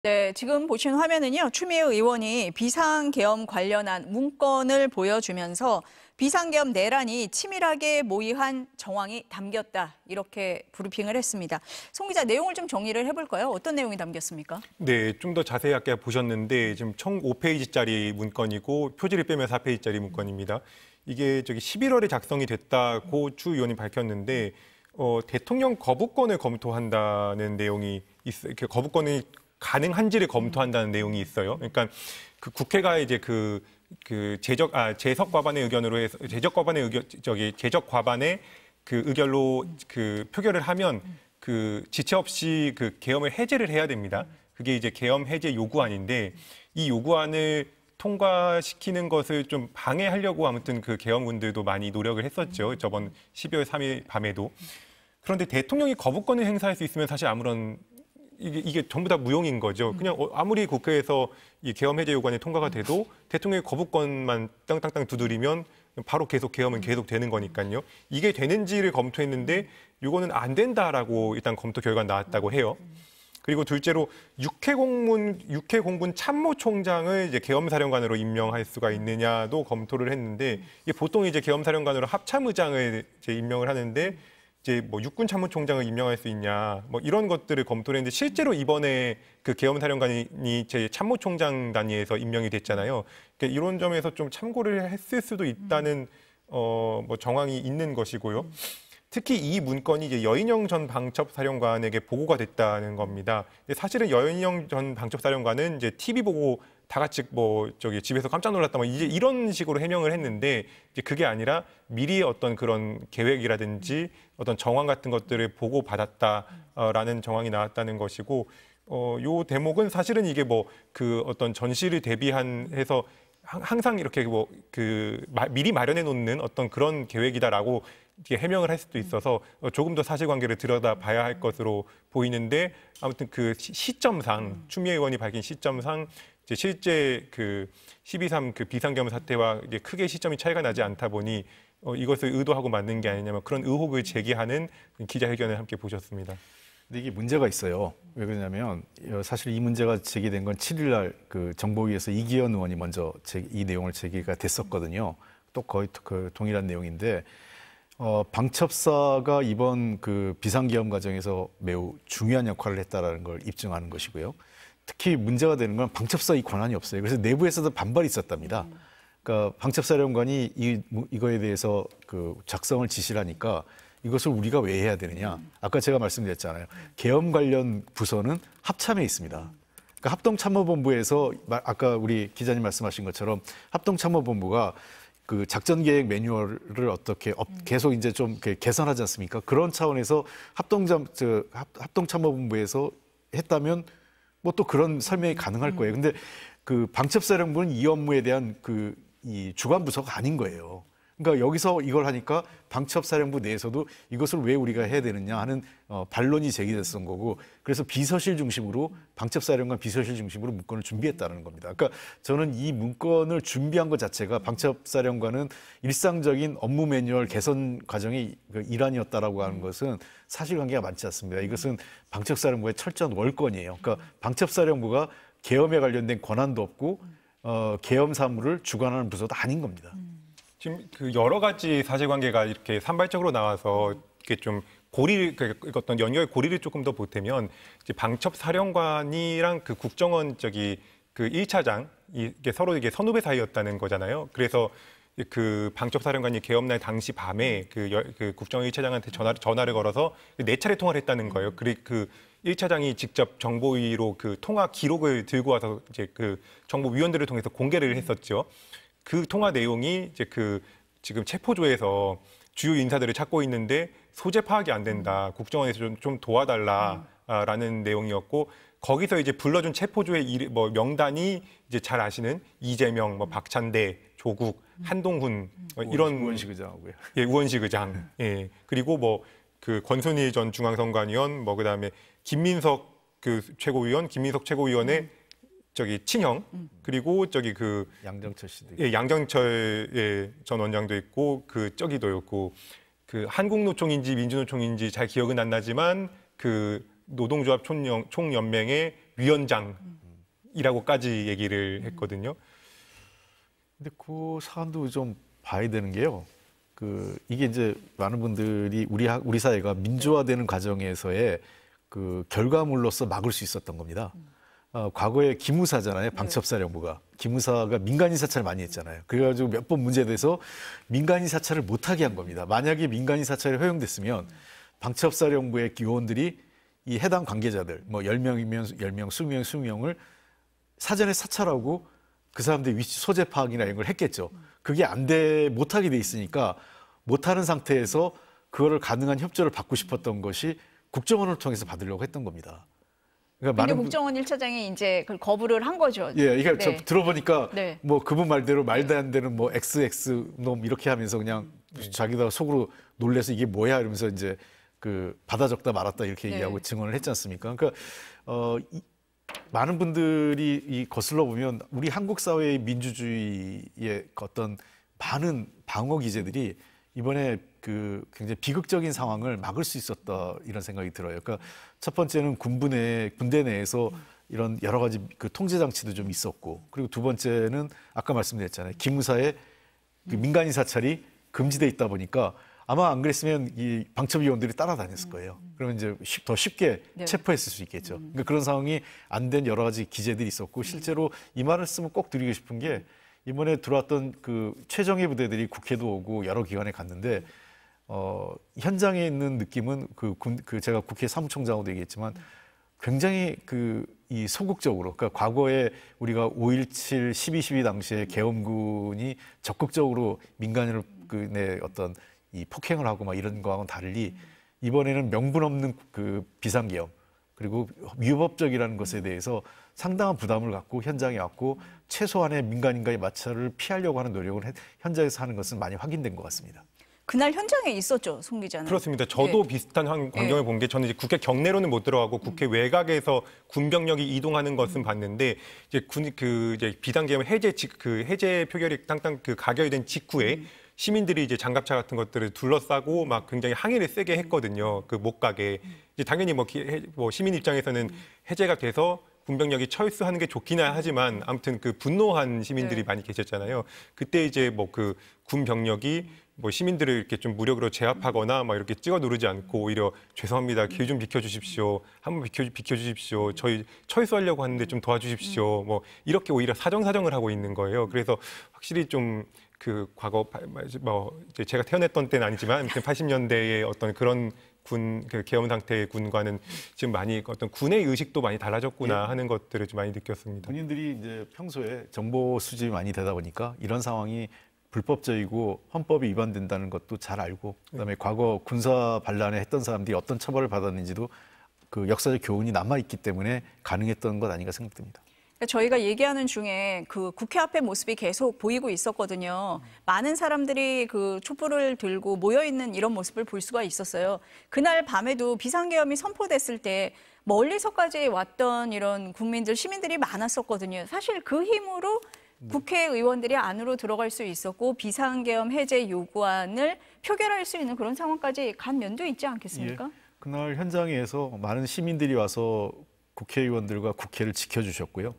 네, 지금 보시는 화면은요, 추미애 의원이 비상계엄 관련한 문건을 보여주면서 비상계엄 내란이 치밀하게 모의한 정황이 담겼다, 이렇게 브리핑을 했습니다. 송 기자, 내용을 좀 정리를 해볼까요? 어떤 내용이 담겼습니까? 네, 좀 더 자세히 아까 보셨는데 지금 총 5페이지짜리 문건이고 표지를 빼면 4페이지짜리 문건입니다. 이게 11월에 작성이 됐다고 추 의원이 밝혔는데 대통령 거부권을 검토한다는 내용이 있어요. 거부권이 가능한지를 검토한다는 내용이 있어요. 그러니까 그 국회가 이제 재석 과반의 의견으로 해서 재적 과반의 그 의결로 그 표결을 하면 그 지체 없이 그 계엄을 해제를 해야 됩니다. 그게 이제 계엄 해제 요구안인데 이 요구안을 통과시키는 것을 좀 방해하려고 아무튼 그 계엄군들도 많이 노력을 했었죠. 저번 12월 3일 밤에도. 그런데 대통령이 거부권을 행사할 수 있으면 사실 아무런 이게 전부 다 무용인 거죠. 그냥 아무리 국회에서 이 계엄 해제 요구안이 통과가 돼도 대통령의 거부권만 땅땅땅 두드리면 바로 계속 계엄은 계속 되는 거니까요. 이게 되는지를 검토했는데 이거는 안 된다라고 일단 검토 결과가 나왔다고 해요. 그리고 둘째로 육해 공군 참모총장을 이제 계엄사령관으로 임명할 수가 있느냐도 검토를 했는데 이게 보통 이제 계엄사령관으로 합참의장을 이제 임명을 하는데 이제 뭐 육군 참모총장을 임명할 수 있냐 뭐 이런 것들을 검토를 했는데 실제로 이번에 그 계엄사령관이 제 참모총장 단위에서 임명이 됐잖아요. 그러니까 이런 점에서 좀 참고를 했을 수도 있다는 뭐 정황이 있는 것이고요. 특히 이 문건이 이제 여인영 전 방첩사령관에게 보고가 됐다는 겁니다. 사실은 여인영 전 방첩사령관은 이제 TV 보고 다 같이 집에서 깜짝 놀랐다 뭐 이제 이런 식으로 해명을 했는데 이제 그게 아니라 미리 어떤 그런 계획이라든지 어떤 정황 같은 것들을 보고 받았다라는 정황이 나왔다는 것이고 요 대목은 사실은 이게 그 어떤 전시를 대비해서 항상 이렇게 미리 마련해 놓는 어떤 그런 계획이다라고 해명을 할 수도 있어서 조금 더 사실관계를 들여다봐야 할 것으로 보이는데 아무튼 그 시점상 추미애 의원이 밝힌 시점상 이제 실제 그 12.3 그 비상계엄 사태와 이제 크게 시점이 차이가 나지 않다 보니 이것을 의도하고 만든 게 아니냐면 그런 의혹을 제기하는 기자회견을 함께 보셨습니다. 근데 이게 문제가 있어요. 왜 그러냐면 사실 이 문제가 제기된 건 7일 날 그 정보위에서 이기현 의원이 먼저 이 내용을 제기가 됐었거든요. 또 거의 그 동일한 내용인데 방첩사가 이번 그 비상계엄 과정에서 매우 중요한 역할을 했다라는 걸 입증하는 것이고요. 특히 문제가 되는 건 방첩사 이 권한이 없어요. 그래서 내부에서도 반발이 있었답니다. 그러니까 방첩사령관이 이거에 대해서 그 작성을 지시를 하니까 이것을 우리가 왜 해야 되느냐. 아까 제가 말씀드렸잖아요. 계엄 관련 부서는 합참에 있습니다. 그러니까 합동참모본부에서 아까 우리 기자님 말씀하신 것처럼 합동참모본부가 그 작전계획 매뉴얼을 어떻게 계속 이제 좀 개선하지 않습니까? 그런 차원에서 합동참모본부에서 했다면 뭐 또 그런 설명이 가능할 거예요. 근데 그 방첩사령부는 이 업무에 대한 이 주관 부서가 아닌 거예요. 그러니까 여기서 이걸 하니까 방첩사령부 내에서도 이것을 왜 우리가 해야 되느냐 하는 반론이 제기됐던 거고 그래서 비서실 중심으로 방첩사령관 비서실 중심으로 문건을 준비했다는 겁니다. 그러니까 저는 이 문건을 준비한 것 자체가 방첩사령관은 일상적인 업무 매뉴얼 개선 과정의 일환이었다라고 하는 것은 사실관계가 많지 않습니다. 이것은 방첩사령부의 철저한 월권이에요. 그러니까 방첩사령부가 계엄에 관련된 권한도 없고 계엄 사무를 주관하는 부서도 아닌 겁니다. 지금 그 여러 가지 사실관계가 이렇게 산발적으로 나와서 이렇게 좀 어떤 연결 고리를 조금 더 보태면 이제 방첩사령관이랑 그 국정원 그 1차장 이게 서로 이게 선후배 사이였다는 거잖아요. 그래서 그 방첩사령관이 계엄날 당시 밤에 그 국정원 1차장한테 전화를 걸어서 4차례 통화를 했다는 거예요. 그리고 그 1차장이 직접 정보위로 그 통화 기록을 들고 와서 이제 그 정보위원들을 통해서 공개를 했었죠. 그 통화 내용이 이제 지금 체포조에서 주요 인사들을 찾고 있는데 소재 파악이 안 된다. 국정원에서 좀 도와달라라는 내용이었고 거기서 이제 불러준 체포조의 명단이 이제 잘 아시는 이재명, 박찬대, 조국, 한동훈 이런 우원식 의장하고요. 예, 우원식 의장. 예. 그리고 그 권순일 전 중앙선관위원, 그다음에 김민석 그 최고위원, 김민석 최고위원의 친형 그리고 양정철 씨도 예, 양정철 전 원장도 있고 저기도 있고 그 한국노총인지 민주노총인지 잘 기억은 안 나지만 그 노동조합 총연맹의 위원장이라고까지 얘기를 했거든요. 근데 그 사안도 좀 봐야 되는 게요. 이게 이제 많은 분들이 우리 사회가 민주화되는 과정에서의 그 결과물로서 막을 수 있었던 겁니다. 과거에 기무사잖아요. 방첩사령부가. 기무사가 민간인 사찰을 많이 했잖아요. 그래가지고 몇 번 문제돼서 민간인 사찰을 못하게 한 겁니다. 만약에 민간인 사찰이 허용됐으면 방첩사령부의 요원들이 이 해당 관계자들, 뭐 10명이면 10명, 20명, 20명을 사전에 사찰하고 그 사람들의 위치 소재 파악이나 이런 걸 했겠죠. 그게 못하게 돼 있으니까 못하는 상태에서 그거를 가능한 협조를 받고 싶었던 것이 국정원을 통해서 받으려고 했던 겁니다. 그러니까 근데 국정원 1차장이 이제 그걸 거부를 한 거죠. 예, 이게 네. 저 들어보니까 네. 뭐 그분 말대로 말도 안 되는 뭐 XX 놈 이렇게 하면서 그냥 자기가 속으로 놀래서 이게 뭐야 이러면서 이제 그 받아 적다 말았다 이렇게 네. 얘기하고 증언을 했지 않습니까? 그러니까 많은 분들이 이 거슬러 보면 우리 한국 사회의 민주주의의 어떤 많은 방어 기제들이 이번에 그 굉장히 비극적인 상황을 막을 수 있었다 이런 생각이 들어요. 그러니까 첫 번째는 군대 내에서 이런 여러 가지 그 통제 장치도 좀 있었고, 그리고 두 번째는 아까 말씀드렸잖아요. 기무사의 그 민간인 사찰이 금지돼 있다 보니까 아마 안 그랬으면 이 방첩위원들이 따라다녔을 거예요. 그러면 이제 더 쉽게 네. 체포했을 수 있겠죠. 그러니까 그런 상황이 안 된 여러 가지 기제들이 있었고, 실제로 이 말을 쓰면 꼭 드리고 싶은 게 이번에 들어왔던 그 최정예 부대들이 국회도 오고 여러 기관에 갔는데 현장에 있는 느낌은 제가 국회 사무총장으로도 얘기했지만 굉장히 이 소극적으로, 그러니까 과거에 우리가 5.17, 12.12 당시에 계엄군이 적극적으로 민간인을 내 어떤 이 폭행을 하고 막 이런 거하고는 달리 이번에는 명분 없는 그 비상계엄 그리고 위법적이라는 것에 대해서 상당한 부담을 갖고 현장에 왔고 최소한의 민간인과의 마찰을 피하려고 하는 노력을 현장에서 하는 것은 많이 확인된 것 같습니다. 그날 현장에 있었죠, 송 기자는. 그렇습니다. 저도 비슷한 광경을 본 게 저는 이제 국회 경내로는 못 들어가고 국회 외곽에서 군병력이 이동하는 것은 봤는데 이제 이제 비상계엄 해제 표결이 땅땅 가결이 된 직후에 시민들이 이제 장갑차 같은 것들을 둘러싸고 막 굉장히 항의를 세게 했거든요. 못 가게. 이제 당연히 뭐 시민 입장에서는 해제가 돼서 군병력이 철수하는 게 좋기는 하지만 아무튼 분노한 시민들이 많이 계셨잖아요. 그때 이제 군병력이 시민들을 이렇게 좀 무력으로 제압하거나 막 이렇게 찍어 누르지 않고 오히려 죄송합니다. 길 좀 비켜주십시오. 한번 비켜주십시오. 저희 철수하려고 하는데 좀 도와주십시오. 뭐 이렇게 오히려 사정을 하고 있는 거예요. 그래서 확실히 좀 과거 이제 제가 태어났던 때는 아니지만 아무튼 80년대의 어떤 그런 계엄 상태의 군과는 지금 많이 어떤 군의 의식도 많이 달라졌구나 하는 것들을 좀 많이 느꼈습니다. 군인들이 이제 평소에 정보 수집이 많이 되다 보니까 이런 상황이 불법적이고 헌법이 위반된다는 것도 잘 알고, 그다음에 과거 군사 반란에 했던 사람들이 어떤 처벌을 받았는지도 그 역사적 교훈이 남아 있기 때문에 가능했던 것 아닌가 생각됩니다. 저희가 얘기하는 중에 국회 앞의 모습이 계속 보이고 있었거든요. 많은 사람들이 촛불을 들고 모여 있는 이런 모습을 볼 수가 있었어요. 그날 밤에도 비상계엄이 선포됐을 때 멀리서까지 왔던 이런 시민들이 많았었거든요. 사실 그 힘으로 국회의원들이 안으로 들어갈 수 있었고 비상계엄 해제 요구안을 표결할 수 있는 그런 상황까지 간 면도 있지 않겠습니까? 예. 그날 현장에서 많은 시민들이 와서 국회의원들과 국회를 지켜주셨고요.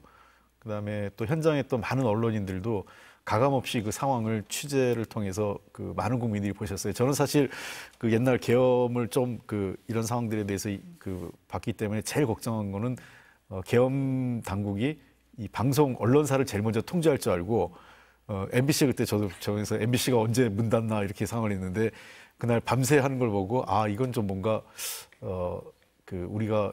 그다음에 또 현장에 또 많은 언론인들도 가감없이 그 상황을 취재를 통해서 많은 국민들이 보셨어요. 저는 사실 옛날 계엄을 좀 이런 상황들에 대해서 봤기 때문에 제일 걱정한 거는 계엄 당국이 이 방송 언론사를 제일 먼저 통제할 줄 알고 MBC 그때 저에서 MBC가 언제 문 닫나 이렇게 상황을 했는데 그날 밤새 하는 걸 보고 이건 좀 뭔가 우리가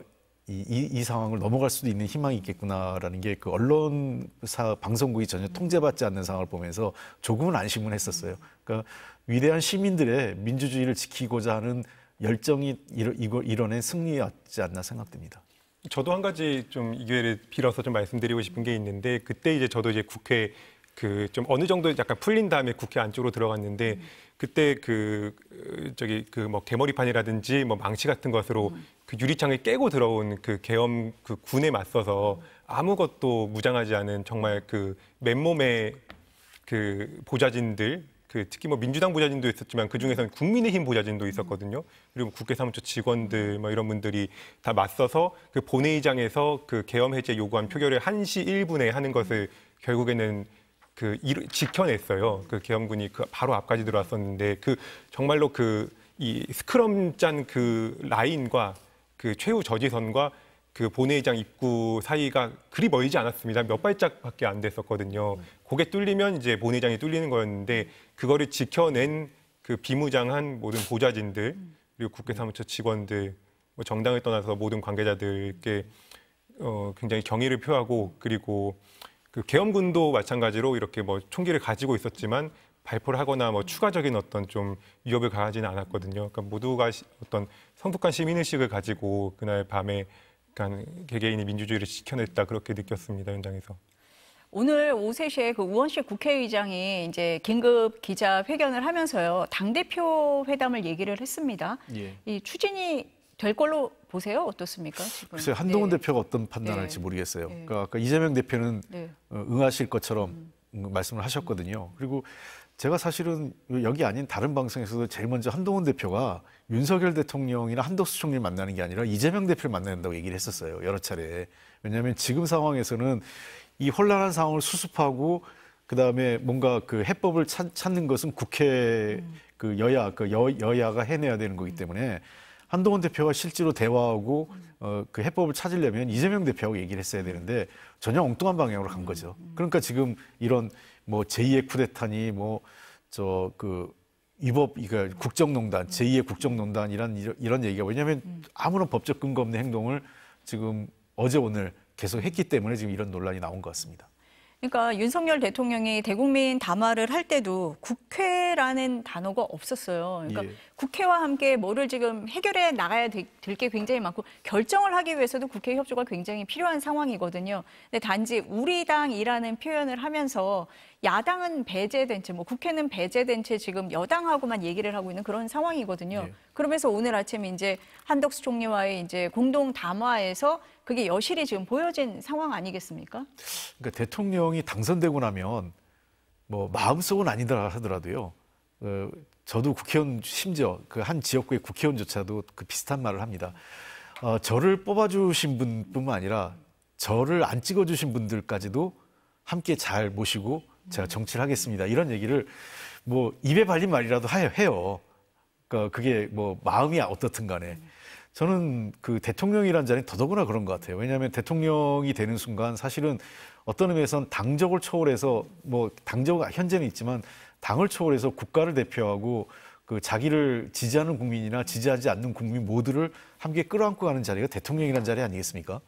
이 상황을 넘어갈 수도 있는 희망이 있겠구나라는 게 언론사 방송국이 전혀 통제받지 않는 상황을 보면서 조금은 안심은 했었어요. 그러니까 위대한 시민들의 민주주의를 지키고자 하는 열정이 이뤄낸 승리였지 않나 생각됩니다. 저도 한 가지 좀 이 기회를 빌어서 좀 말씀드리고 싶은 게 있는데 그때 이제 저도 이제 국회 좀 어느 정도 약간 풀린 다음에 국회 안쪽으로 들어갔는데 그때 개머리판이라든지 망치 같은 것으로 유리창을 깨고 들어온 계엄 군에 맞서서 아무것도 무장하지 않은 정말 맨몸의 보좌진들 그 특히 뭐 민주당 보좌진도 있었지만 그 중에서는 국민의힘 보좌진도 있었거든요. 그리고 국회 사무처 직원들 뭐 이런 분들이 다 맞서서 그 본회의장에서 그 계엄 해제 요구안 표결을 1시 1분에 하는 것을 결국에는 지켜냈어요. 그 계엄군이 그 바로 앞까지 들어왔었는데 그 정말로 이 스크럼 짠 그 라인과 그 최후 저지선과 그 본회의장 입구 사이가 그리 멀지 않았습니다. 몇 발짝밖에 안 됐었거든요. 그게 뚫리면 이제 본회의장이 뚫리는 거였는데 그거를 지켜낸 그 비무장한 모든 보좌진들 그리고 국회 사무처 직원들, 뭐 정당을 떠나서 모든 관계자들께 굉장히 경의를 표하고 그리고 그 계엄군도 마찬가지로 이렇게 뭐 총기를 가지고 있었지만 발포를 하거나 뭐 추가적인 어떤 좀 위협을 가하지는 않았거든요. 그러니까 모두가 어떤 성숙한 시민의식을 가지고 그날 밤에 그러니까 개개인이 민주주의를 지켜냈다 그렇게 느꼈습니다. 현장에서. 오늘 오후 3시에 그 우원식 국회의장이 이제 긴급 기자회견을 하면서요. 당대표 회담을 얘기를 했습니다. 예. 이 추진이 될 걸로 보세요? 어떻습니까? 지금? 글쎄요, 한동훈 네. 대표가 어떤 판단할지 네. 모르겠어요. 네. 그러니까 아까 이재명 대표는 네. 응하실 것처럼 말씀을 하셨거든요. 그리고 제가 사실은 여기 아닌 다른 방송에서도 제일 먼저 한동훈 대표가 윤석열 대통령이나 한덕수 총리를 만나는 게 아니라 이재명 대표를 만나야 된다고 얘기를 했었어요. 여러 차례. 왜냐하면 지금 상황에서는 이 혼란한 상황을 수습하고 그다음에 뭔가 그 해법을 찾는 것은 국회 그 여야가 해내야 되는 거기 때문에 한동훈 대표가 실제로 대화하고 그 해법을 찾으려면 이재명 대표하고 얘기를 했어야 되는데 전혀 엉뚱한 방향으로 간 거죠. 그러니까 지금 이런 뭐 제2의 쿠데타니 뭐 저 그 위법 이거 국정농단 제2의 국정농단 이런 얘기가 왜냐하면 아무런 법적 근거 없는 행동을 지금 어제 오늘 계속 했기 때문에 지금 이런 논란이 나온 것 같습니다. 그러니까 윤석열 대통령이 대국민 담화를 할 때도 국회라는 단어가 없었어요. 그러니까 예. 국회와 함께 뭐를 지금 해결해 나가야 될 게 굉장히 많고 결정을 하기 위해서도 국회 협조가 굉장히 필요한 상황이거든요. 근데 단지 우리 당이라는 표현을 하면서 야당은 배제된 채, 뭐 국회는 배제된 채 지금 여당하고만 얘기를 하고 있는 그런 상황이거든요. 예. 그러면서 오늘 아침 이제 한덕수 총리와의 이제 공동 담화에서 그게 여실히 지금 보여진 상황 아니겠습니까? 그러니까 대통령이 당선되고 나면 뭐 마음속은 아니더라 하더라도요. 저도 국회의원 심지어 그 한 지역구의 국회의원조차도 그 비슷한 말을 합니다. 저를 뽑아주신 분뿐만 아니라 저를 안 찍어주신 분들까지도 함께 잘 모시고 제가 정치를 하겠습니다. 이런 얘기를 뭐 입에 발린 말이라도 해요. 그러니까 그게 뭐 마음이 어떻든 간에. 저는 그 대통령이라는 자리는 더더구나 그런 것 같아요. 왜냐하면 대통령이 되는 순간 사실은 어떤 의미에서는 당적을 초월해서 뭐 당적 현재는 있지만 당을 초월해서 국가를 대표하고 그 자기를 지지하는 국민이나 지지하지 않는 국민 모두를 함께 끌어안고 가는 자리가 대통령이라는 자리 아니겠습니까?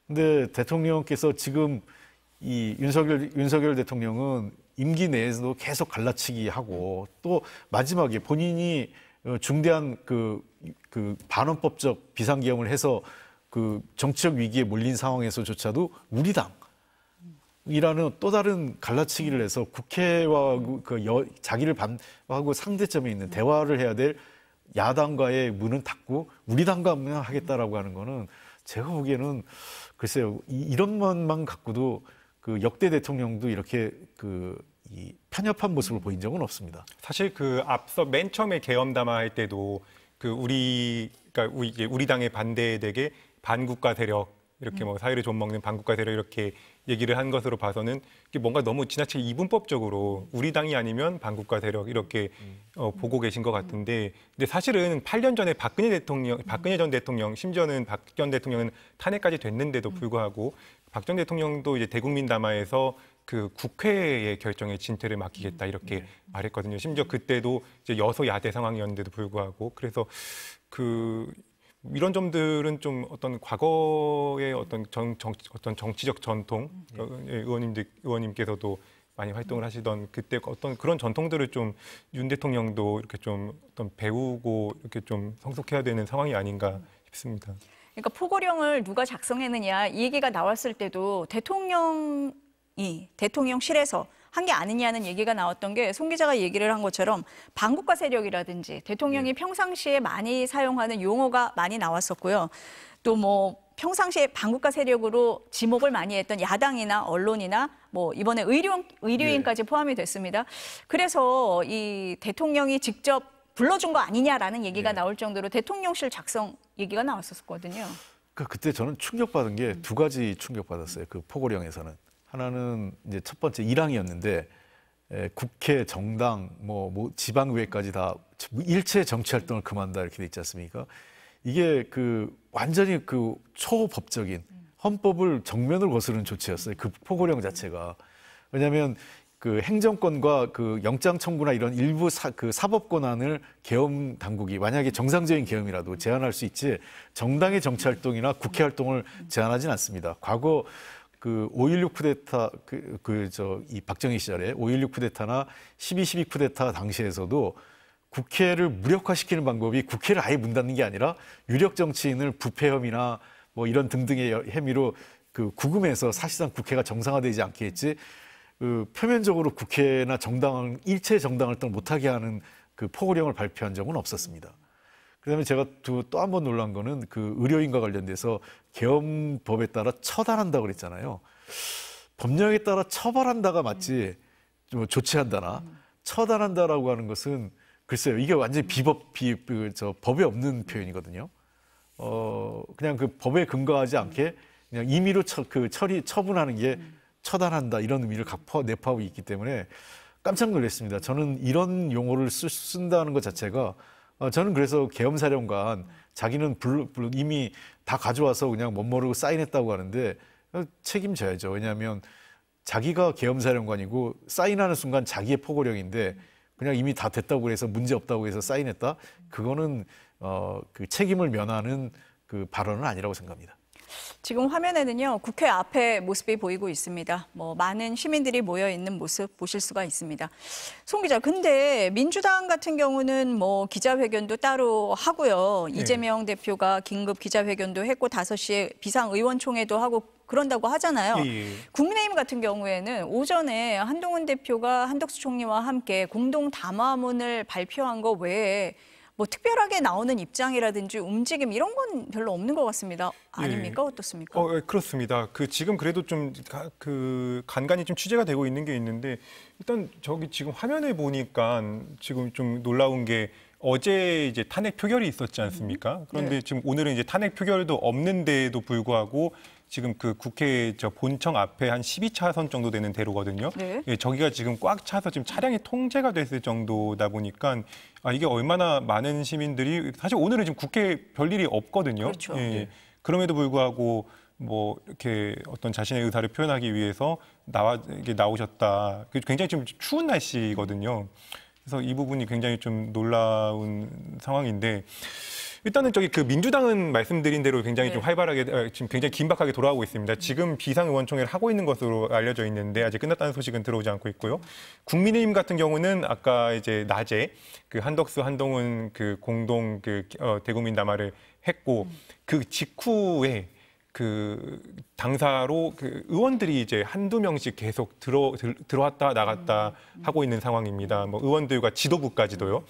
근데 대통령께서 지금 이 윤석열 대통령은 임기 내에서도 계속 갈라치기 하고 또 마지막에 본인이 중대한 그 반헌법적 비상계엄을 해서 그 정치적 위기에 몰린 상황에서조차도 우리 당이라는 또 다른 갈라치기를 해서 국회와 자기를 반하고 상대점에 있는 대화를 해야 될 야당과의 문은 닫고 우리 당과만 하겠다라고 하는 거는 제가 보기에는 글쎄요 이런 것만 갖고도 그 역대 대통령도 이렇게 이 편협한 모습을 보인 적은 없습니다. 사실 그 앞서 맨 처음에 계엄 담화할 때도 그러니까 우리 당의 반대되게 반국가 세력 이렇게 뭐 사회를 좀 먹는 반국가 세력 이렇게 얘기를 한 것으로 봐서는 뭔가 너무 지나치게 이분법적으로 우리 당이 아니면 반국가 세력 이렇게 보고 계신 것 같은데 근데 사실은 8년 전에 박근혜 전 대통령 심지어는 박 전 대통령은 탄핵까지 됐는데도 불구하고 박 전 대통령도 이제 대국민 담화에서 그 국회의 결정에 진퇴를 맡기겠다 이렇게 말했거든요. 심지어 그때도 이제 여소야대 상황이었는데도 불구하고 그래서 이런 점들은 좀 어떤 과거의 어떤 정치적 전통 의원님께서도 많이 활동을 하시던 그때 어떤 그런 전통들을 좀 윤 대통령도 이렇게 좀 어떤 배우고 이렇게 좀 성숙해야 되는 상황이 아닌가 싶습니다. 그러니까 포고령을 누가 작성했느냐 이 얘기가 나왔을 때도 대통령실에서 한 게 아니냐는 얘기가 나왔던 게 송 기자가 얘기를 한 것처럼 반국가 세력이라든지 대통령이 평상시에 많이 사용하는 용어가 많이 나왔었고요. 또 뭐 평상시에 반국가 세력으로 지목을 많이 했던 야당이나 언론이나 뭐 이번에 의료인까지 포함이 됐습니다. 그래서 이 대통령이 직접 불러준 거 아니냐라는 얘기가 나올 정도로 대통령실 작성 얘기가 나왔었거든요. 그때 저는 충격받은 게 두 가지 충격받았어요. 그 포고령에서는. 하나는 이제 첫 번째 1항이었는데 국회, 정당, 뭐 지방의회까지 다 일체 정치 활동을 금한다 이렇게 돼 있지 않습니까? 이게 그 완전히 그 초법적인 헌법을 정면으로 거스르는 조치였어요. 그 포고령 자체가. 왜냐하면 그 행정권과 그 영장 청구나 이런 일부 사법 권한을 계엄 당국이 만약에 정상적인 계엄이라도 제한할 수 있지 정당의 정치 활동이나 국회 활동을 제한하진 않습니다. 과거 그 5.16 쿠데타 이 박정희 시절에 5.16 쿠데타나 12.12 쿠데타 당시에서도 국회를 무력화시키는 방법이 국회를 아예 문 닫는 게 아니라 유력 정치인을 부패 혐의나 뭐 이런 등등의 혐의로 그 구금해서 사실상 국회가 정상화되지 않게 했지 그 표면적으로 국회나 정당 일체 정당 활동을 못하게 하는 그 포고령을 발표한 적은 없었습니다. 그다음에 제가 또 한 번 놀란 거는 그 의료인과 관련돼서 계엄법에 따라 처단한다고 그랬잖아요. 법령에 따라 처벌한다가 맞지 좀 조치한다나 처단한다라고 하는 것은 글쎄요, 이게 완전히 법에 없는 표현이거든요. 그냥 그 법에 근거하지 않게 그냥 임의로 처분하는 게 처단한다 이런 의미를 내포하고 있기 때문에 깜짝 놀랐습니다. 저는 이런 용어를 쓴다는 것 자체가 저는 그래서 계엄사령관 자기는 이미 다 가져와서 그냥 멋모르고 사인했다고 하는데 책임져야죠. 왜냐하면 자기가 계엄사령관이고 사인하는 순간 자기의 포고령인데 그냥 이미 다 됐다고 해서 문제 없다고 해서 사인했다. 그거는 그 책임을 면하는 그 발언은 아니라고 생각합니다. 지금 화면에는요, 국회 앞에 모습이 보이고 있습니다. 뭐 많은 시민들이 모여 있는 모습 보실 수가 있습니다. 송 기자, 근데 민주당 같은 경우는 뭐 기자회견도 따로 하고요. 네. 이재명 대표가 긴급 기자회견도 했고 5시에 비상의원총회도 하고 그런다고 하잖아요. 예. 국민의힘 같은 경우에는 오전에 한동훈 대표가 한덕수 총리와 함께 공동 담화문을 발표한 거 외에 뭐 특별하게 나오는 입장이라든지 움직임 이런 건 별로 없는 것 같습니다. 아닙니까? 어떻습니까? 그렇습니다. 지금 그래도 좀 간간히 좀 취재가 되고 있는 게 있는데 일단 저기 지금 화면에 보니까 지금 좀 놀라운 게 어제 이제 탄핵 표결이 있었지 않습니까? 그런데 네. 지금 오늘은 이제 탄핵 표결도 없는데도 불구하고 지금 그 국회 본청 앞에 한 12차선 정도 되는 대로거든요. 네. 예, 저기가 지금 꽉 차서 지금 차량이 통제가 됐을 정도다 보니까 이게 얼마나 많은 시민들이 사실 오늘은 지금 국회 별일이 없거든요. 그렇죠. 예, 그럼에도 불구하고 뭐 이렇게 어떤 자신의 의사를 표현하기 위해서 나오셨다. 굉장히 좀 추운 날씨거든요. 그래서 이 부분이 굉장히 좀 놀라운 상황인데 일단은 그 민주당은 말씀드린 대로 굉장히 좀 활발하게 지금 굉장히 긴박하게 돌아가고 있습니다. 지금 비상의원총회를 하고 있는 것으로 알려져 있는데 아직 끝났다는 소식은 들어오지 않고 있고요. 국민의힘 같은 경우는 아까 이제 낮에 그 한덕수 한동훈 그 공동 대국민 담화를 했고 그 직후에 그 당사로 그 의원들이 이제 한두 명씩 계속 들어왔다 나갔다 하고 있는 상황입니다. 뭐 의원들과 지도부까지도요.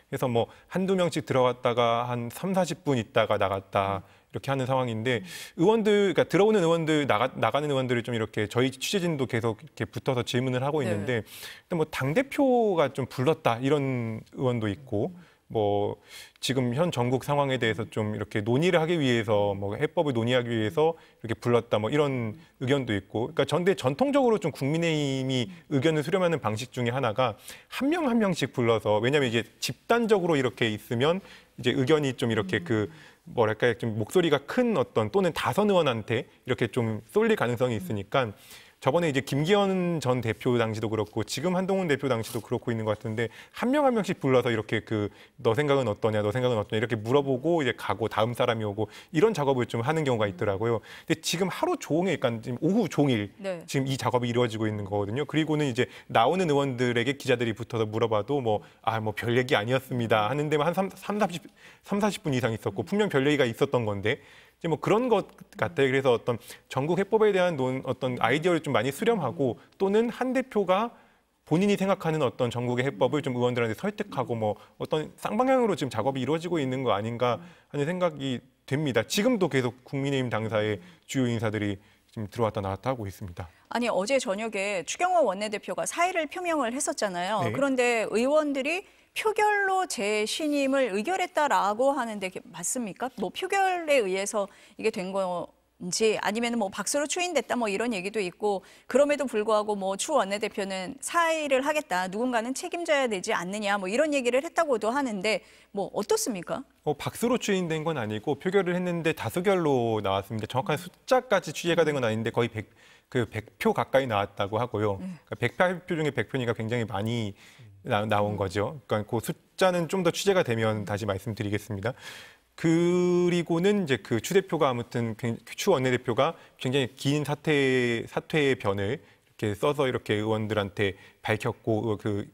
그래서 뭐 한두 명씩 들어왔다가 한 3, 40분 있다가 나갔다 이렇게 하는 상황인데 그러니까 들어오는 의원들 나가는 의원들을 좀 이렇게 저희 취재진도 계속 이렇게 붙어서 질문을 하고 있는데 뭐 당대표가 좀 불렀다 이런 의원도 있고 뭐 지금 현 전국 상황에 대해서 좀 이렇게 논의를 하기 위해서 뭐 해법을 논의하기 위해서 이렇게 불렀다 뭐 이런 의견도 있고 그러니까 전통적으로 좀 국민의힘이 의견을 수렴하는 방식 중에 하나가 한 명 한 명씩 불러서 왜냐하면 이제 집단적으로 이렇게 있으면 이제 의견이 좀 이렇게 뭐랄까요 좀 목소리가 큰 또는 다선 의원한테 이렇게 좀 쏠릴 가능성이 있으니까 저번에 이제 김기현 전 대표 당시도 그렇고 지금 한동훈 대표 당시도 그렇고 있는 것 같은데 한 명 한 명씩 불러서 이렇게 너 생각은 어떠냐, 너 생각은 어떠냐 이렇게 물어보고 이제 가고 다음 사람이 오고 이런 작업을 좀 하는 경우가 있더라고요. 근데 지금 하루 종일, 그러니까 지금 오후 종일 지금 이 작업이 이루어지고 있는 거거든요. 그리고는 이제 나오는 의원들에게 기자들이 붙어서 물어봐도 뭐 별 얘기 아니었습니다 하는 데만 한 40분 이상 있었고 분명 별 얘기가 있었던 건데. 이제 뭐 그런 것 같아요. 그래서 어떤 전국 해법에 대한 어떤 아이디어를 좀 많이 수렴하고 또는 한 대표가 본인이 생각하는 어떤 전국의 해법을 좀 의원들한테 설득하고 뭐 어떤 쌍방향으로 지금 작업이 이루어지고 있는 거 아닌가 하는 생각이 됩니다. 지금도 계속 국민의힘 당사의 주요 인사들이 지금 들어왔다 나왔다 하고 있습니다. 아니 어제 저녁에 추경호 원내대표가 사의를 표명을 했었잖아요. 네. 그런데 의원들이 표결로 재신임을 의결했다라고 하는데 맞습니까? 뭐 표결에 의해서 이게 된 건지 아니면 뭐 박수로 추인됐다 뭐 이런 얘기도 있고 그럼에도 불구하고 뭐 추 원내대표는 사의를 하겠다. 누군가는 책임져야 되지 않느냐 뭐 이런 얘기를 했다고도 하는데 뭐 어떻습니까? 박수로 추인된 건 아니고 표결을 했는데 다수결로 나왔습니다. 정확한 숫자까지 취재가 된 건 아닌데 거의 100표 가까이 나왔다고 하고요. 그러니까 108표 중에 100표니까 굉장히 많이 나온 거죠. 그러니까 그 숫자는 좀 더 취재가 되면 다시 말씀드리겠습니다. 그리고는 이제 그 추 대표가 아무튼 추 원내대표가 굉장히 긴 사퇴의 변을 이렇게 써서 이렇게 의원들한테 밝혔고 그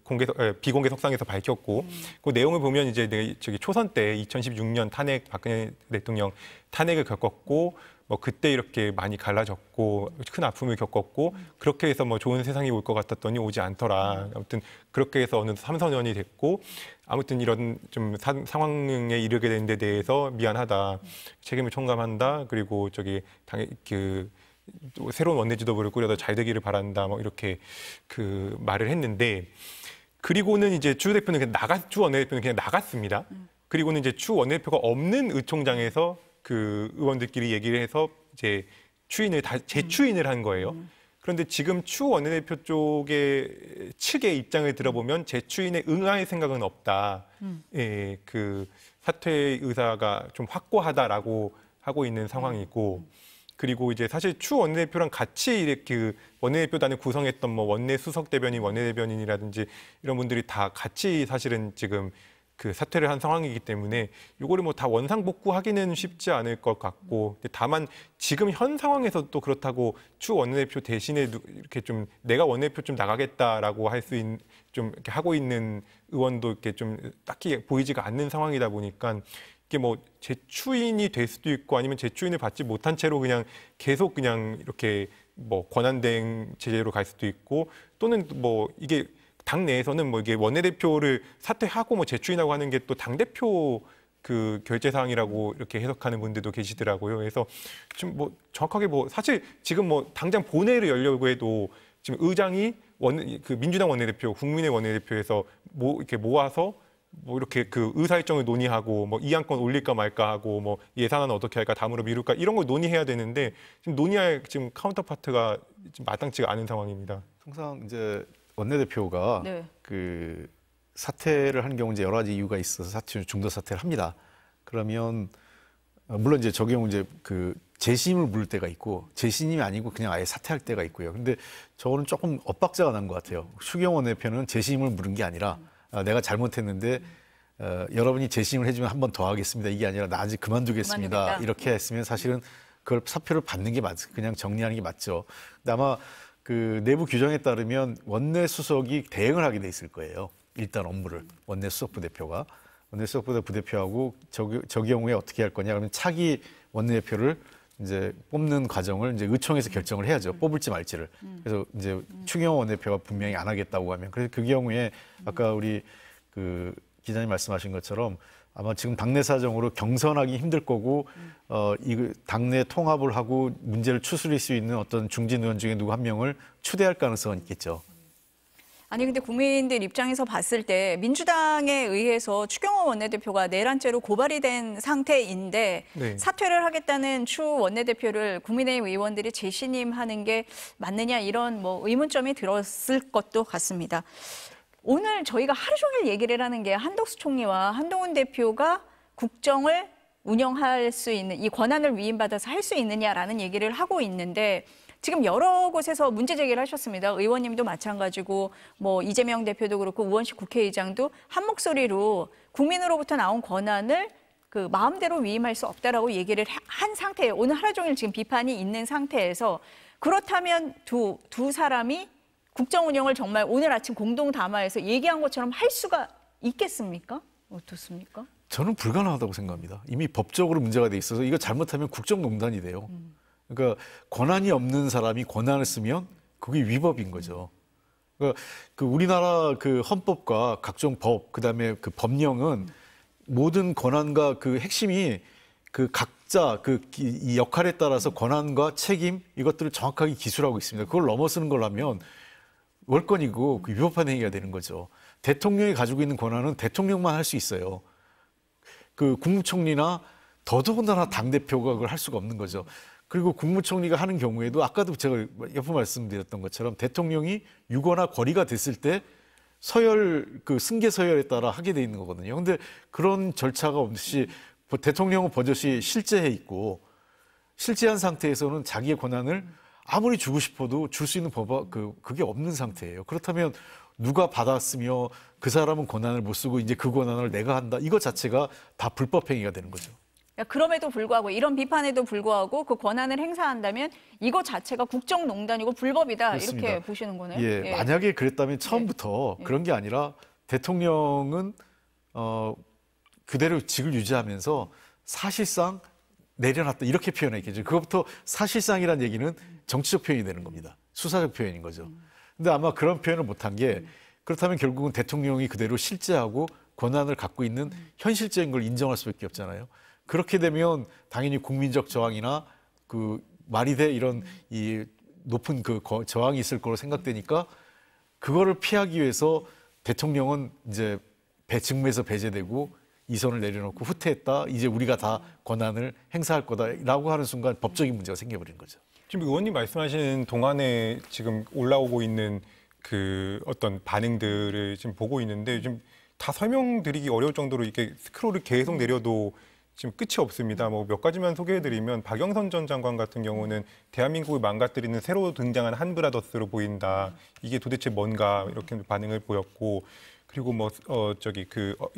비공개 석상에서 밝혔고 그 내용을 보면 이제 저기 초선 때 2016년 박근혜 대통령 탄핵을 겪었고 뭐 그때 이렇게 많이 갈라졌고 큰 아픔을 겪었고 그렇게 해서 뭐 좋은 세상이 올 것 같았더니 오지 않더라. 아무튼 그렇게 해서 어느 3~4년이 됐고 아무튼 이런 좀 상황에 이르게 된 데 대해서 미안하다. 책임을 청감한다. 그리고 저기 새로운 원내 지도부를 꾸려서 잘 되기를 바란다. 뭐 이렇게 그 말을 했는데 그리고는 이제 추 원내대표는 그냥 나갔습니다. 그리고는 이제 추 원내대표가 없는 의총장에서 그 의원들끼리 얘기를 해서 이제 재추인을 한 거예요. 그런데 지금 추 원내대표 측의 입장을 들어보면 재추인에 응할 생각은 없다. 예, 그 사퇴 의사가 좀 확고하다라고 하고 있는 상황이고, 그리고 이제 사실 추 원내대표랑 같이 이렇게 원내대표단을 구성했던 뭐 원내 수석 대변인, 원내대변인이라든지 이런 분들이 다 같이 사실은 지금 그 사퇴를 한 상황이기 때문에 이거를 뭐 다 원상복구하기는 쉽지 않을 것 같고, 다만 지금 현 상황에서 또 그렇다고 추 원내대표 대신에 이렇게 좀 내가 원내대표 좀 나가겠다라고 할 수 있는 좀 이렇게 하고 있는 의원도 이렇게 좀 딱히 보이지가 않는 상황이다 보니까 이게 뭐 재추인이 될 수도 있고 아니면 재추인을 받지 못한 채로 그냥 계속 그냥 이렇게 뭐 권한대행 제재로 갈 수도 있고, 또는 뭐 이게 당 내에서는 뭐 이게 원내대표를 사퇴하고 뭐 재추인하고 하는 게 또 당대표 그 결재 사항이라고 이렇게 해석하는 분들도 계시더라고요. 그래서 좀 뭐 정확하게 뭐 사실 지금 뭐 당장 본회의를 열려고 해도 지금 의장이 민주당 원내대표, 국민의 원내대표에서 이렇게 모아서 뭐 이렇게 그 의사 일정을 논의하고 뭐 이 안건 올릴까 말까 하고 뭐 예산안은 어떻게 할까 다음으로 미룰까 이런 걸 논의해야 되는데 지금 논의할 지금 카운터파트가 지금 마땅치가 않은 상황입니다. 통상 이제 원내대표가 네. 그 사퇴를 한 경우 이제 여러 가지 이유가 있어서 중도 사퇴를 합니다. 그러면 물론 이제 저 경우 이제 그 재신임을 물을 때가 있고 재신임이 아니고 그냥 아예 사퇴할 때가 있고요. 근데 저거는 조금 엇박자가 난 것 같아요. 추경호 원내대표는 재신임을 물은 게 아니라 내가 잘못했는데 여러분이 재신임을 해주면 한 번 더 하겠습니다. 이게 아니라 나 아직 그만두겠습니다. 이렇게 했으면 사실은 그걸 사표를 받는 게 그냥 정리하는 게 맞죠. 근데 아마 그 내부 규정에 따르면 원내 수석이 대행을 하게 돼 있을 거예요. 일단 업무를 원내 수석부 대표가 부대표하고 저 경우에 어떻게 할 거냐 그러면 차기 원내대표를 이제 뽑는 과정을 이제 의총에서 결정을 해야죠. 뽑을지 말지를. 그래서 이제 추경호 원내대표가 분명히 안 하겠다고 하면 그래서 그 경우에 아까 우리 그 기자님 말씀하신 것처럼 아마 지금 당내 사정으로 경선하기 힘들 거고 이 당내 통합을 하고 문제를 추스릴 수 있는 어떤 중진 의원 중에 누구 한 명을 추대할 가능성은 있겠죠. 아니 근데 국민들 입장에서 봤을 때 민주당에 의해서 추경호 원내대표가 내란죄로 고발이 된 상태인데 네. 사퇴를 하겠다는 추 원내대표를 국민의힘 의원들이 재신임하는 게 맞느냐 이런 뭐 의문점이 들었을 것도 같습니다. 오늘 저희가 하루 종일 얘기를 하는 게 한덕수 총리와 한동훈 대표가 국정을 운영할 수 있는 이 권한을 위임받아서 할 수 있느냐라는 얘기를 하고 있는데 지금 여러 곳에서 문제 제기를 하셨습니다. 의원님도 마찬가지고 뭐 이재명 대표도 그렇고 우원식 국회의장도 한 목소리로 국민으로부터 나온 권한을 그 마음대로 위임할 수 없다라고 얘기를 한 상태예요. 오늘 하루 종일 지금 비판이 있는 상태에서 그렇다면 두 사람이 국정 운영을 정말 오늘 아침 공동 담화에서 얘기한 것처럼 할 수가 있겠습니까? 어떻습니까? 저는 불가능하다고 생각합니다. 이미 법적으로 문제가 돼 있어서 이거 잘못하면 국정농단이 돼요. 그러니까 권한이 없는 사람이 권한을 쓰면 그게 위법인 거죠. 그러니까 그 우리나라 그 헌법과 각종 법, 그다음에 그 법령은 모든 권한과 그 핵심이 그 각자 이 역할에 따라서 권한과 책임 이것들을 정확하게 기술하고 있습니다. 그걸 넘어서는 걸 하면 월권이고 그 위법한 행위가 되는 거죠. 대통령이 가지고 있는 권한은 대통령만 할 수 있어요. 그 국무총리나 더더군다나 당대표가 그걸 할 수가 없는 거죠. 그리고 국무총리가 하는 경우에도 아까도 제가 옆에 말씀드렸던 것처럼 대통령이 유고나 거리가 됐을 때 서열, 그 승계 서열에 따라 하게 돼 있는 거거든요. 근데 그런 절차가 없이 대통령은 버젓이 실제해 있고 실제한 상태에서는 자기의 권한을 아무리 주고 싶어도 줄 수 있는 그게 없는 상태예요. 그렇다면 누가 받았으며 그 사람은 권한을 못 쓰고 이제 그 권한을 내가 한다. 이거 자체가 다 불법 행위가 되는 거죠. 그럼에도 불구하고 이런 비판에도 불구하고 그 권한을 행사한다면 이거 자체가 국정농단이고 불법이다. 그렇습니다. 이렇게 보시는 거네요. 예, 만약에 그랬다면 처음부터 그런 게 아니라 대통령은 그대로 직을 유지하면서 사실상 내려놨다 이렇게 표현했겠죠. 그것부터 사실상이란 얘기는 정치적 표현이 되는 겁니다. 수사적 표현인 거죠. 근데 아마 그런 표현을 못한 게 그렇다면 결국은 대통령이 그대로 실제하고 권한을 갖고 있는 현실적인 걸 인정할 수밖에 없잖아요. 그렇게 되면 당연히 국민적 저항이나 그 말이 돼 이런 이 높은 그 저항이 있을 거로 생각되니까 그거를 피하기 위해서 대통령은 이제 직무에서 배제되고 이선을 내려놓고 후퇴했다. 이제 우리가 다 권한을 행사할 거다라고 하는 순간 법적인 문제가 생겨버린 거죠. 지금 의원님 말씀하시는 동안에 지금 올라오고 있는 그 어떤 반응들을 지금 보고 있는데 지금 다 설명드리기 어려울 정도로 이렇게 스크롤을 계속 내려도 지금 끝이 없습니다. 뭐 몇 가지만 소개해드리면 박영선 전 장관 같은 경우는 대한민국을 망가뜨리는 새로 등장한 한브라더스로 보인다. 이게 도대체 뭔가 이렇게 반응을 보였고 그리고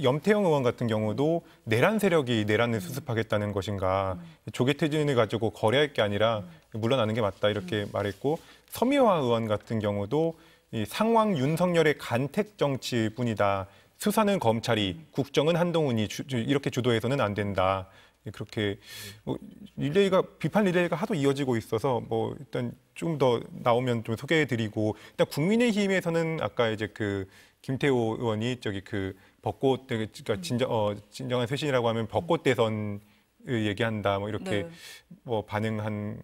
염태영 의원 같은 경우도 내란 세력이 내란을 수습하겠다는 것인가 조계태진을 가지고 거래할 게 아니라 물러나는 게 맞다 이렇게 말했고 서미화 의원 같은 경우도 이 상황 윤석열의 간택 정치일 뿐이다. 수사는 검찰이, 국정은 한동훈이 이렇게 주도해서는 안 된다. 그렇게 비판 릴레이가 하도 이어지고 있어서 일단 좀 더 나오면 좀 소개해드리고 일단 국민의힘에서는 아까 이제 그 김태호 의원이 벚꽃 그러니까 진정한 쇄신이라고 하면 벚꽃 대선을 얘기한다 이렇게 반응한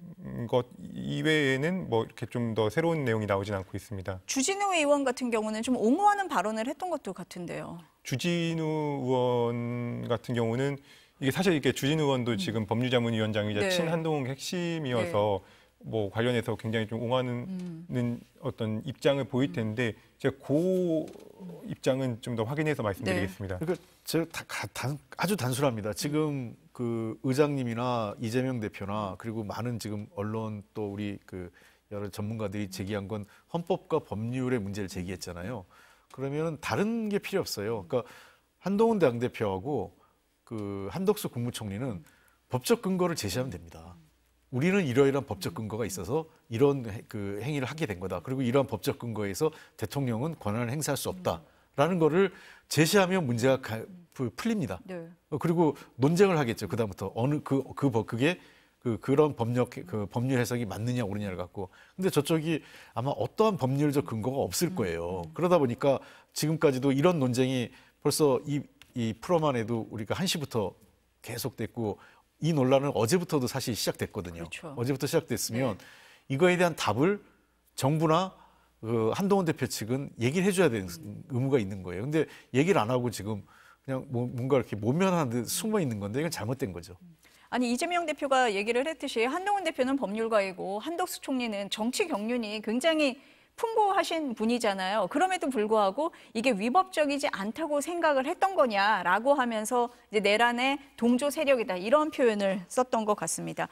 것 이외에는 이렇게 좀 더 새로운 내용이 나오진 않고 있습니다. 주진우 의원 같은 경우는 좀 옹호하는 발언을 했던 것도 같은데요. 주진우 의원 같은 경우는 이게 사실 주진우 의원도 지금 법률자문위원장이자 친한동훈 핵심이어서 관련해서 굉장히 좀 옹호하는 어떤 입장을 보일 텐데 제가 그 입장은 좀 더 확인해서 말씀드리겠습니다. 그러니까 제가 아주 단순합니다. 지금 그 의장님이나 이재명 대표나 그리고 많은 지금 언론 또 우리 그 여러 전문가들이 제기한 건 헌법과 법률의 문제를 제기했잖아요. 그러면 다른 게 필요 없어요. 그러니까 한동훈 당대표하고 그 한덕수 국무총리는 법적 근거를 제시하면 됩니다. 우리는 이러이러한 법적 근거가 있어서 이런 그 행위를 하게 된 거다. 그리고 이러한 법적 근거에서 대통령은 권한을 행사할 수 없다라는 거를 제시하면 문제가 풀립니다. 네. 그리고 논쟁을 하겠죠. 그다음부터 그게 그런 법률 해석이 맞느냐 옳느냐를 갖고. 근데 저쪽이 아마 어떠한 법률적 근거가 없을 거예요. 그러다 보니까 지금까지도 이런 논쟁이 벌써 이 프로만 해도 우리가 1시부터 계속됐고 이 논란은 어제부터도 사실 시작됐거든요. 그렇죠. 어제부터 시작됐으면 이거에 대한 답을 정부나 한동훈 대표 측은 얘기를 해줘야 되는 의무가 있는 거예요. 근데 얘기를 안 하고 지금 그냥 뭔가 이렇게 모면하는 듯 숨어 있는 건데 이건 잘못된 거죠. 아니 이재명 대표가 얘기를 했듯이 한동훈 대표는 법률가이고 한덕수 총리는 정치 경륜이 굉장히 풍부하신 분이잖아요. 그럼에도 불구하고 이게 위법적이지 않다고 생각을 했던 거냐라고 하면서 이제 내란의 동조 세력이다 이런 표현을 썼던 것 같습니다.